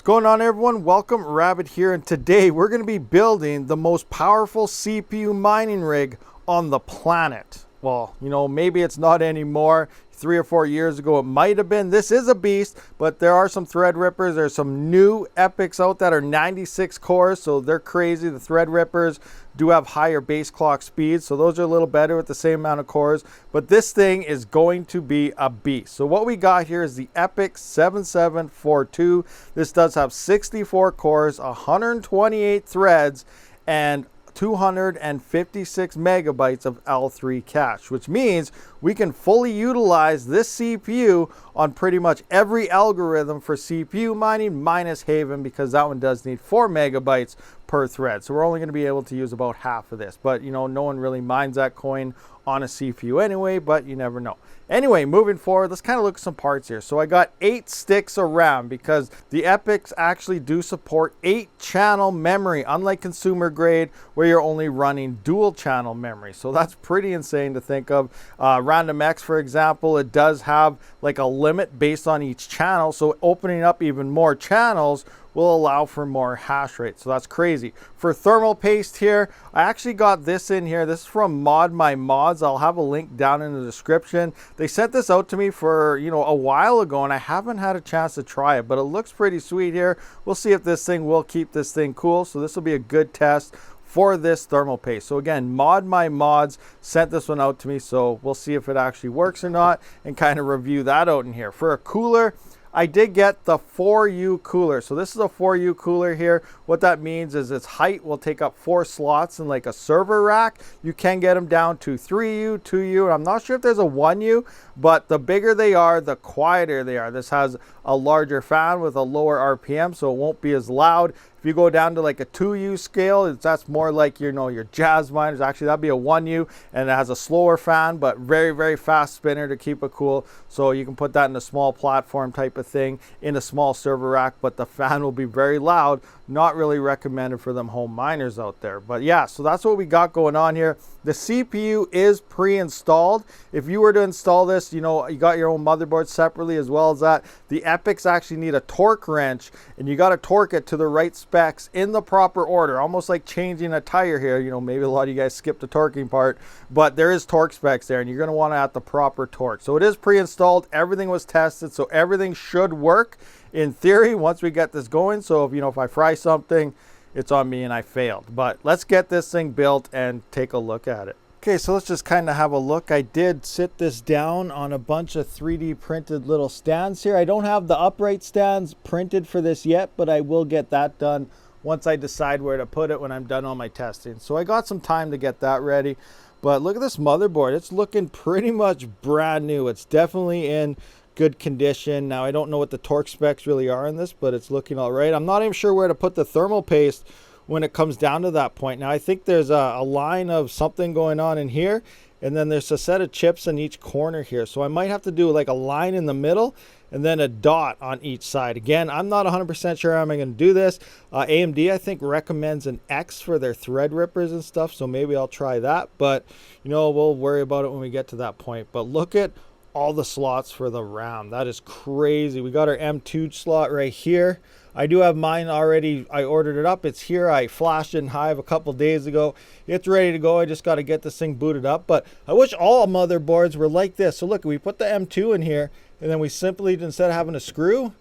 going on, everyone? Welcome, Rabid here, and today we're going to be building the most powerful CPU mining rig on the planet. Well, you know, maybe it's not anymore. 3 or 4 years ago it might have been. This is a beast, but there are some Threadrippers. There's some new EPYCs out that are 96 cores, so they're crazy. The Threadrippers do have higher base clock speeds, so those are a little better with the same amount of cores, but this thing is going to be a beast. So what we got here is the EPYC 7742. This does have 64 cores, 128 threads, and 256 megabytes of L3 cache, which means we can fully utilize this CPU on pretty much every algorithm for CPU mining minus Haven, because that one does need 4 megabytes per thread. So we're only going to be able to use about half of this, but you know, no one really mines that coin on a CPU anyway, but you never know. Anyway, moving forward, let's kind of look at some parts here. So I got 8 sticks of RAM because the EPYCs actually do support 8-channel memory, unlike consumer grade where you're only running dual channel memory. So that's pretty insane to think of. RandomX, for example, it does have like a limit based on each channel. So opening up even more channels will allow for more hash rate. So that's crazy. For thermal paste here, I actually got this in here. This is from Mod My Mods. I'll have a link down in the description. They sent this out to me for, you know, a while ago, and I haven't had a chance to try it, but it looks pretty sweet here. We'll see if this thing will keep this thing cool. So this will be a good test for this thermal paste. So again, Mod My Mods sent this one out to me, so we'll see if it actually works or not and kind of review that out in here. For a cooler, I did get the 4U cooler. So this is a 4U cooler here. What that means is its height will take up 4 slots in like a server rack. You can get them down to 3U, 2U, and I'm not sure if there's a 1U, but the bigger they are, the quieter they are. This has a larger fan with a lower RPM, so it won't be as loud. If you go down to like a 2U scale, that's more like, you know, your jazz miners. Actually, that'd be a 1U, and it has a slower fan, but very, very fast spinner to keep it cool. So you can put that in a small platform type of thing in a small server rack, but the fan will be very loud. Not really recommended for them home miners out there. But yeah, so that's what we got going on here. The CPU is pre-installed. If you were to install this, you know, you got your own motherboard separately as well as that. The EPYCs actually need a torque wrench, and you got to torque it to the right specs in the proper order, almost like changing a tire here. You know, maybe a lot of you guys skipped the torquing part, but there is torque specs there, and you're going to want to have the proper torque. So it is pre-installed. Everything was tested, so everything should work in theory once we get this going. So if, you know, if I fry something, it's on me and I failed. But let's get this thing built and take a look at it. Okay, so let's just kind of have a look. I did sit this down on a bunch of 3D printed little stands here. I don't have the upright stands printed for this yet, but I will get that done once I decide where to put it when I'm done all my testing. So I got some time to get that ready. But look at this motherboard. It's looking pretty much brand new. It's definitely in good condition. Now, I don't know what the torque specs really are in this, but it's looking all right. I'm not even sure where to put the thermal paste when it comes down to that point. Now, I think there's a line of something going on in here, and then there's a set of chips in each corner here. So I might have to do like a line in the middle and then a dot on each side. Again, I'm not 100% sure how I'm going to do this. AMD, I think, recommends an X for their Threadrippers and stuff, so maybe I'll try that. But, you know, we'll worry about it when we get to that point. But look at all the slots for the RAM. That is crazy. We got our M2 slot right here. I do have mine already. I ordered it up. It's here. I flashed it in Hive a couple days ago. It's ready to go. I just got to get this thing booted up. But I wish all motherboards were like this. So look, we put the M2 in here, and then we simply, instead of having a screw,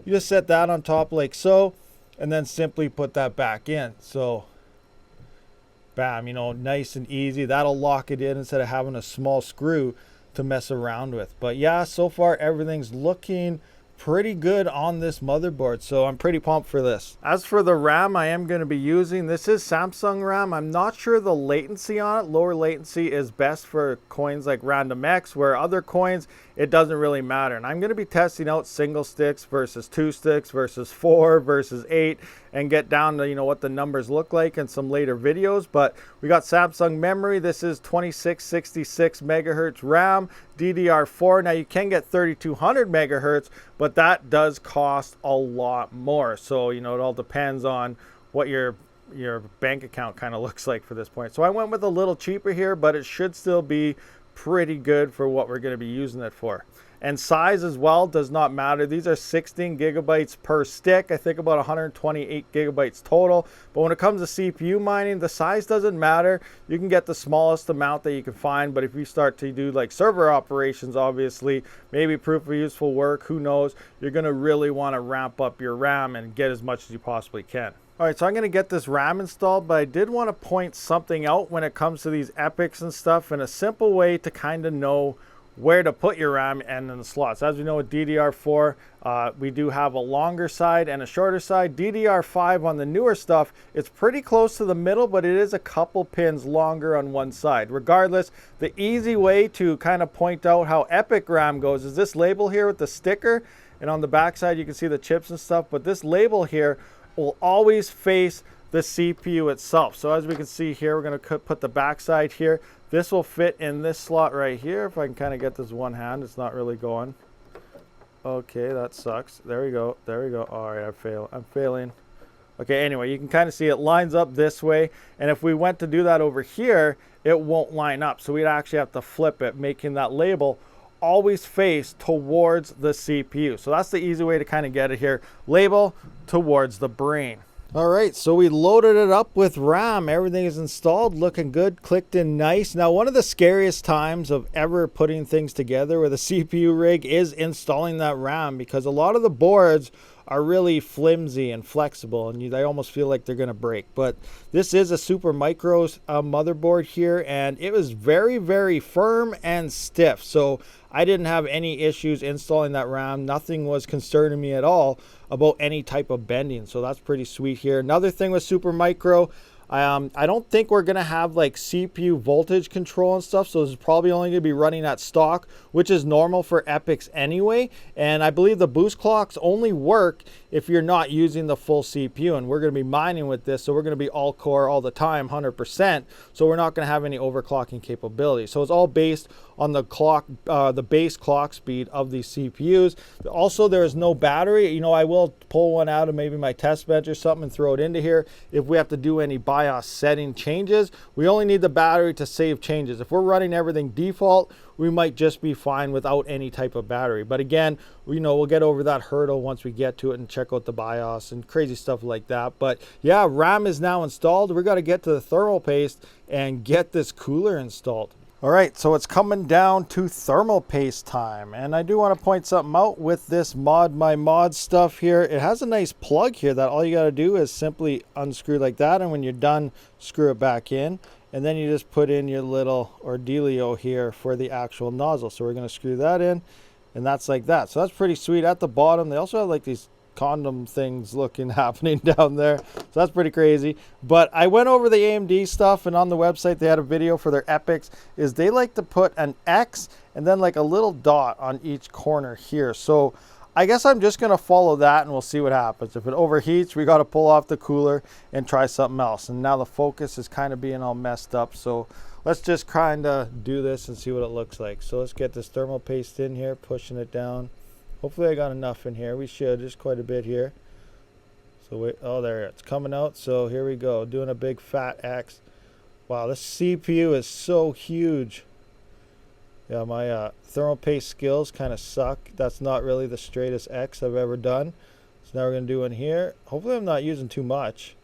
you just set that on top like so, and then simply put that back in. So bam, you know, nice and easy. That'll lock it in instead of having a small screw to mess around with. But yeah, so far everything's looking pretty good on this motherboard, so I'm pretty pumped for this. As for the RAM I am going to be using, this is Samsung RAM. I'm not sure the latency on it. Lower latency is best for coins like RandomX, where other coins it doesn't really matter. And I'm going to be testing out single sticks versus 2 sticks versus 4 versus 8 and get down to, you know, what the numbers look like in some later videos. But we got Samsung memory. This is 2666 megahertz RAM, DDR4. Now you can get 3200 megahertz, but that does cost a lot more. So, you know, it all depends on what your bank account kind of looks like for this point. So I went with a little cheaper here, but it should still be pretty good for what we're going to be using it for. And size as well does not matter. These are 16 gigabytes per stick. I think about 128 gigabytes total. But when it comes to CPU mining, the size doesn't matter. You can get the smallest amount that you can find, but if you start to do like server operations, obviously, maybe proof of useful work, who knows, you're gonna really wanna ramp up your RAM and get as much as you possibly can. All right, so I'm going to get this RAM installed, but I did want to point something out when it comes to these EPYCs and stuff, and a simple way to kind of know where to put your RAM and in the slots. As we know with DDR4, we do have a longer side and a shorter side. DDR5 on the newer stuff, it's pretty close to the middle, but it is a couple pins longer on one side. Regardless, the easy way to kind of point out how EPYC RAM goes is this label here with the sticker, and on the back side you can see the chips and stuff, but this label here will always face the CPU itself. So as we can see here, we're going to put the back side here. This will fit in this slot right here. If I can kind of get this one hand, it's not really going. Okay, that sucks. There we go. There we go. All right, I'm failing. Okay, anyway, you can kind of see it lines up this way. And if we went to do that over here, it won't line up. So we'd actually have to flip it, making that label always face towards the CPU. So that's the easy way to kind of get it here. Label towards the brain. All right, so we loaded it up with RAM. Everything is installed, looking good, clicked in nice. Now, one of the scariest times of ever putting things together with a CPU rig is installing that RAM, because a lot of the boards are really flimsy and flexible, and they almost feel like they're going to break. But this is a Super Micro motherboard here, and it was very, very firm and stiff. So I didn't have any issues installing that RAM. Nothing was concerning me at all about any type of bending. So that's pretty sweet here. Another thing with Super Micro, I don't think we're going to have like CPU voltage control and stuff. So this is probably only going to be running at stock, which is normal for EPYCs anyway. And I believe the boost clocks only work if you're not using the full CPU. And we're going to be mining with this. So we're going to be all core all the time, 100%. So we're not going to have any overclocking capability. So it's all based on the clock, the base clock speed of these CPUs. Also, there is no battery. You know, I will pull one out of maybe my test bench or something and throw it into here if we have to do any BIOS setting changes. We only need the battery to save changes. If we're running everything default, we might just be fine without any type of battery. But again, you know, we'll get over that hurdle once we get to it and check out the BIOS and crazy stuff like that. But yeah, RAM is now installed. We're got to get to the thermal paste and get this cooler installed. All right, so it's coming down to thermal paste time. And I do want to point something out with this Mod My Mod stuff here. It has a nice plug here that all you got to do is simply unscrew like that. And when you're done, screw it back in. And then you just put in your little ordealio here for the actual nozzle. So we're going to screw that in, and that's like that. So that's pretty sweet. At the bottom, they also have like these condom things looking happening down there, so that's pretty crazy. But I went over the AMD stuff, and on the website they had a video for their EPYCs. Is they like to put an X and then like a little dot on each corner here. So I guess I'm just gonna follow that, and we'll see what happens. If it overheats, we got to pull off the cooler and try something else. And now the focus is kind of being all messed up, so let's just kind of do this and see what it looks like. So let's get this thermal paste in here, pushing it down. Hopefully I got enough in here. We should. There's quite a bit here. So wait, oh, there it's coming out. So here we go, doing a big fat X. Wow, this CPU is so huge. Yeah, my thermal paste skills kind of suck. That's not really the straightest X I've ever done. So now we're going to do one here. Hopefully I'm not using too much.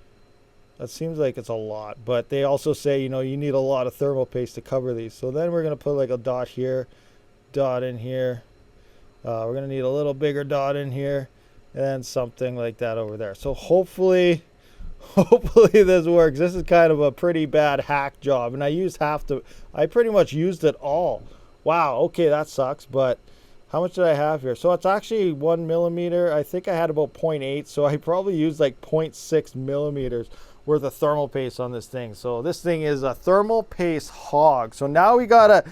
That seems like it's a lot. But they also say, you know, you need a lot of thermal paste to cover these. So then we're going to put like a dot here, dot in here. We're going to need a little bigger dot in here, and something like that over there. So hopefully this works. This is kind of a pretty bad hack job, and I used I pretty much used it all. Wow, okay, that sucks, but how much did I have here? So it's actually 1 millimeter. I think I had about 0.8, so I probably used like 0.6 millimeters worth of thermal paste on this thing. So this thing is a thermal paste hog. So now we gotta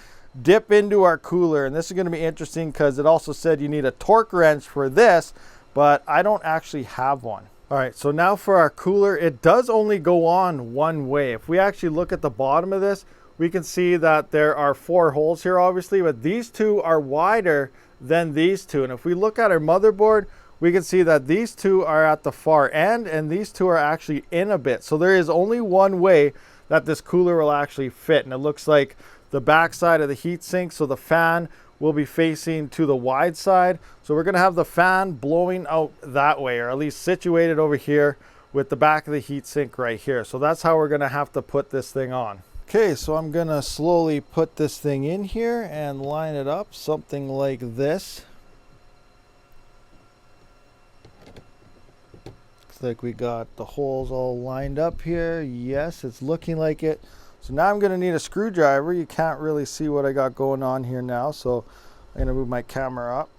dip into our cooler, and this is going to be interesting because it also said you need a torque wrench for this, but I don't actually have one. All right, so now for our cooler, it does only go on one way. If we actually look at the bottom of this, we can see that there are 4 holes here, obviously, but these 2 are wider than these 2. And if we look at our motherboard, we can see that these 2 are at the far end, and these 2 are actually in a bit. So there is only one way that this cooler will actually fit, and it looks like the back side of the heatsink, so the fan will be facing to the wide side. So we're gonna have the fan blowing out that way, or at least situated over here with the back of the heatsink right here. So that's how we're gonna have to put this thing on. Okay, so I'm gonna slowly put this thing in here and line it up something like this. Looks like we got the holes all lined up here. Yes, it's looking like it. So now I'm gonna need a screwdriver. You can't really see what I got going on here now, so I'm gonna move my camera up.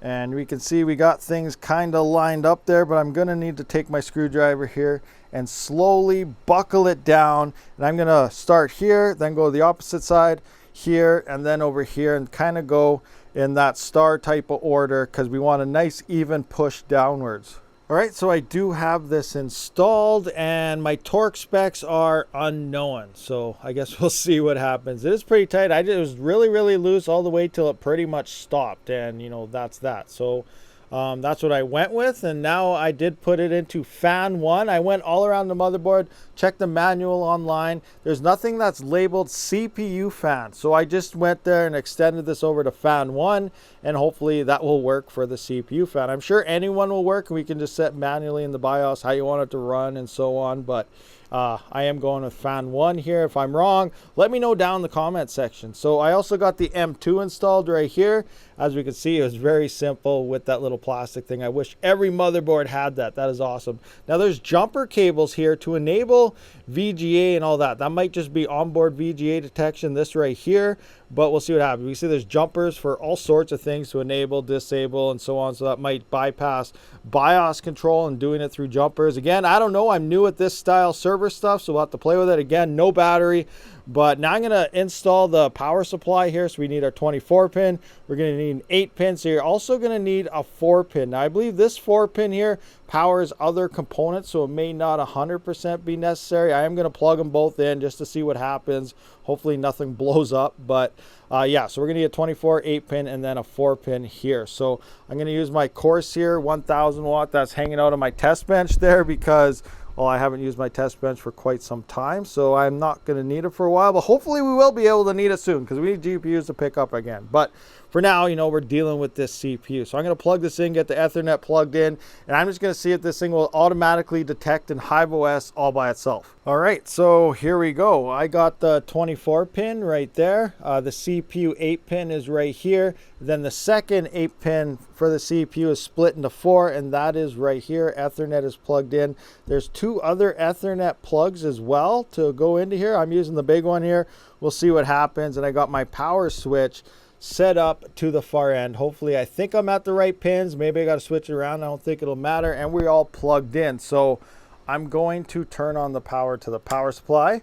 And we can see we got things kind of lined up there, but I'm gonna need to take my screwdriver here and slowly buckle it down. And I'm gonna start here, then go to the opposite side here, and then over here, and kind of go in that star type of order because we want a nice even push downwards. All right, so I do have this installed and my torque specs are unknown. So I guess we'll see what happens. It is pretty tight. It was really, really loose all the way till it pretty much stopped. And you know, that's that. So that's what I went with. And now I did put it into fan 1. I went all around the motherboard, checked the manual online. There's nothing that's labeled CPU fan. So I just went there and extended this over to fan 1. And hopefully that will work for the CPU fan. I'm sure anyone will work. We can just set manually in the BIOS how you want it to run and so on. But I am going with fan 1 here. If I'm wrong, let me know down in the comment section. So I also got the M2 installed right here. As we can see, it was very simple with that little plastic thing. I wish every motherboard had that. That is awesome. Now there's jumper cables here to enable VGA and all that. That might just be onboard VGA detection, this right here, but we'll see what happens. We see there's jumpers for all sorts of things to enable, disable, and so on. So that might bypass BIOS control and doing it through jumpers. Again, I don't know. I'm new at this style server stuff, so we'll have to play with it. Again, no battery. But now I'm going to install the power supply here. So we need our 24 pin. We're going to need an 8 pin. So you're also going to need a 4 pin. Now I believe this 4 pin here powers other components, so it may not 100% be necessary. I am going to plug them both in just to see what happens. Hopefully nothing blows up. But yeah, so we're going to need a 24, 8 pin, and then a 4 pin here. So I'm going to use my Corsair 1000 watt that's hanging out on my test bench there because, well, I haven't used my test bench for quite some time, so I'm not going to need it for a while, but hopefully we will be able to need it soon because we need GPUs to pick up again. But for now, you know, we're dealing with this CPU. So I'm going to plug this in, get the Ethernet plugged in, and I'm just going to see if this thing will automatically detect in HiveOS all by itself. All right, so here we go. I got the 24 pin right there. The CPU 8 pin is right here. Then the second 8 pin for the CPU is split into 4, and that is right here. Ethernet is plugged in. There's 2 other Ethernet plugs as well to go into here. I'm using the big one here. We'll see what happens. And I got my power switch set up to the far end. Hopefully, I think I'm at the right pins. Maybe I got to switch it around. I don't think it'll matter. And we're all plugged in. So I'm going to turn on the power to the power supply.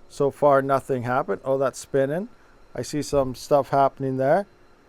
So far, nothing happened. Oh, that's spinning. I see some stuff happening there.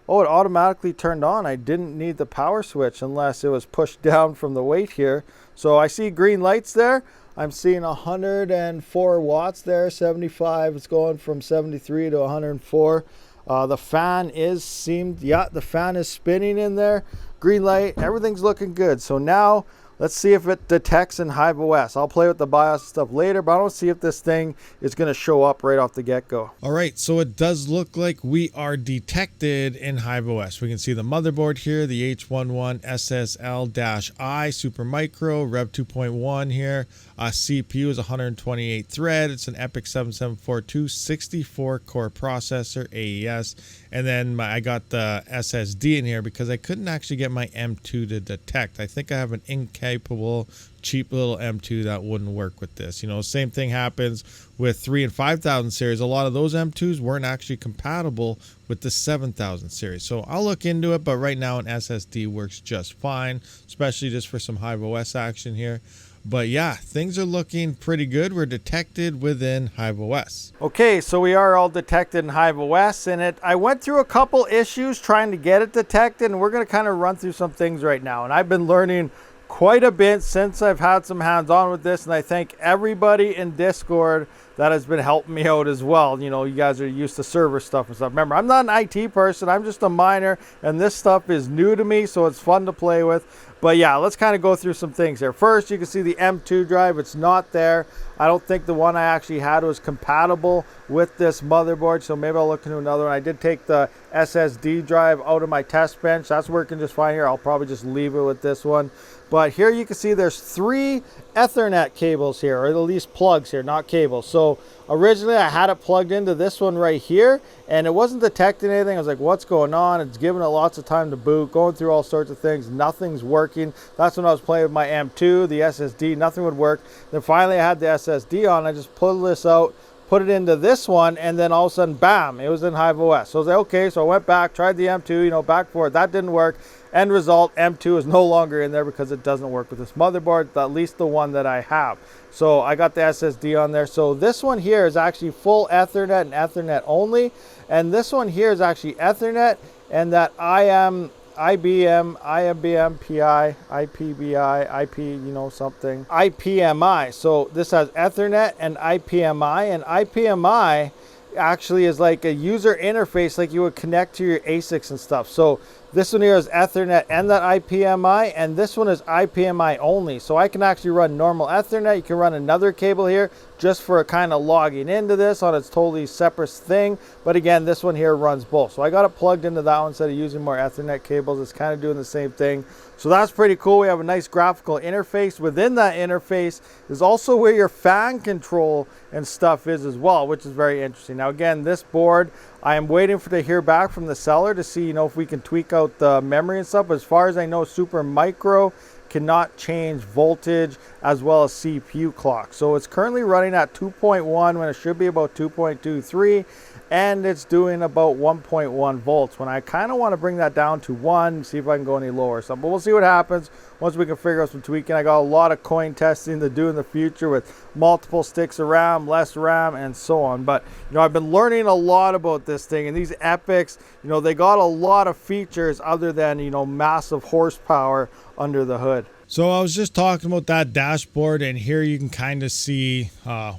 Oh, it automatically turned on. I didn't need the power switch unless it was pushed down from the weight here. So I see green lights there. I'm seeing 104 watts there, 75. It's going from 73 to 104. The fan the fan is spinning in there. Green light, everything's looking good. So now let's see if it detects in HiveOS. I'll play with the BIOS stuff later, but I don't see if this thing is going to show up right off the get-go. All right, so it does look like we are detected in HiveOS. We can see the motherboard here, the H11 SSL-I Supermicro Rev 2.1 here. CPU is 128 thread. It's an EPYC 7742 64 core processor, AES. And then I got the SSD in here because I couldn't actually get my M2 to detect. I think I have an incapable, cheap little M2 that wouldn't work with this. You know, same thing happens with 3 and 5000 series. A lot of those M2s weren't actually compatible with the 7000 series. So I'll look into it, but right now an SSD works just fine, especially just for some HiveOS action here. But yeah, things are looking pretty good. We're detected within HiveOS. Okay, so we are all detected in HiveOS, and I went through a couple issues trying to get it detected, and we're going to kind of run through some things right now. And I've been learning quite a bit since I've had some hands-on with this, and I thank everybody in Discord that has been helping me out as well. You know, you guys are used to server stuff and stuff. Remember, I'm not an IT person, I'm just a miner, and this stuff is new to me, so it's fun to play with. But yeah, let's kind of go through some things here. First, you can see the M2 drive. It's not there. I don't think the one I actually had was compatible with this motherboard, so maybe I'll look into another one. I did take the SSD drive out of my test bench. That's working just fine here. I'll probably just leave it with this one. But here you can see there's 3 Ethernet cables here, or at least plugs here, not cables. So originally I had it plugged into this one right here, and it wasn't detecting anything. I was like, what's going on? It's giving it lots of time to boot, going through all sorts of things. Nothing's working. That's when I was playing with my M2, the SSD, nothing would work. Then finally I had the SSD on. I just pulled this out, put it into this one, and then all of a sudden, bam, it was in Hive OS. So I was like, okay, so I went back, tried the M2, you know, back for it. That didn't work. End result, M2 is no longer in there because it doesn't work with this motherboard, at least the one that I have. So I got the SSD on there. So this one here is actually full Ethernet and Ethernet only. And this one here is actually Ethernet, and that IBM, PI, IPBI, IP, you know, something, IPMI. So this has Ethernet and IPMI, and IPMI actually is like a user interface like you would connect to your ASICs and stuff. So this one here is Ethernet and that IPMI, and this one is IPMI only. So I can actually run normal Ethernet. You can run another cable here just for kind of logging into this on its totally separate thing. But again, this one here runs both. So I got it plugged into that one instead of using more Ethernet cables. It's kind of doing the same thing. So that's pretty cool. We have a nice graphical interface. Within that interface is also where your fan control and stuff is as well, which is very interesting. Now again, this board, I am waiting to hear back from the seller to see, you know, if we can tweak out the memory and stuff. But as far as I know, Super Micro cannot change voltage as well as CPU clock. So it's currently running at 2.1 when it should be about 2.23, and it's doing about 1.1 volts when I kind of want to bring that down to 1, see if I can go any lower or something. But we'll see what happens once we can figure out some tweaking. I got a lot of coin testing to do in the future with multiple sticks of RAM, less RAM, and so on. But you know, I've been learning a lot about this thing, and these EPYCs, you know, they got a lot of features other than, you know, massive horsepower under the hood. So I was just talking about that dashboard, and here you can kind of see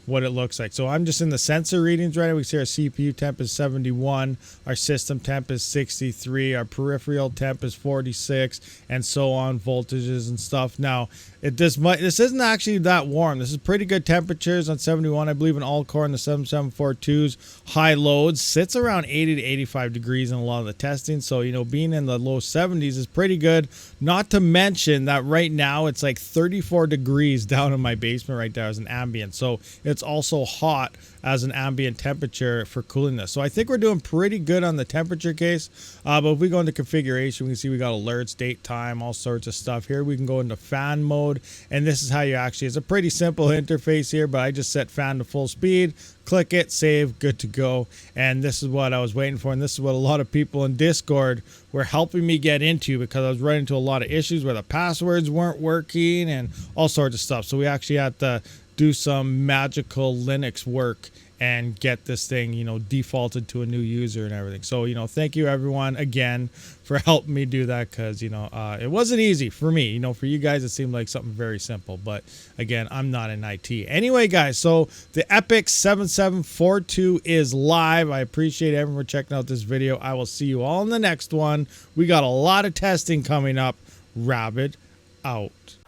what it looks like. So I'm just in the sensor readings right now. We see our CPU temp is 71, our system temp is 63, our peripheral temp is 46, and so on, voltages and stuff. Now, this isn't actually that warm. This is pretty good temperatures on 71. I believe an all-core in the 7742's high loads sits around 80 to 85 degrees in a lot of the testing. So, you know, being in the low 70s is pretty good. Not to mention that right now it's like 34 degrees down in my basement right there as an ambient. So it's also hot as an ambient temperature for cooling this. So I think we're doing pretty good on the temperature case. But if we go into configuration, we can see we got alerts, date, time, all sorts of stuff here. We can go into fan mode, and this is how you actually, it's a pretty simple interface here, but I just set fan to full speed, click it, save, good to go. And this is what I was waiting for, and this is what a lot of people in Discord were helping me get into, because I was running into a lot of issues where the passwords weren't working and all sorts of stuff. So we actually had to do some magical Linux work and get this thing, you know, defaulted to a new user and everything. So, you know, thank you everyone again for helping me do that, because, you know, it wasn't easy for me. You know, for you guys it seemed like something very simple, but again, I'm not in IT. Anyway, guys, so the EPYC 7742 is live. I appreciate everyone for checking out this video. I will see you all in the next one. We got a lot of testing coming up. Rabid out.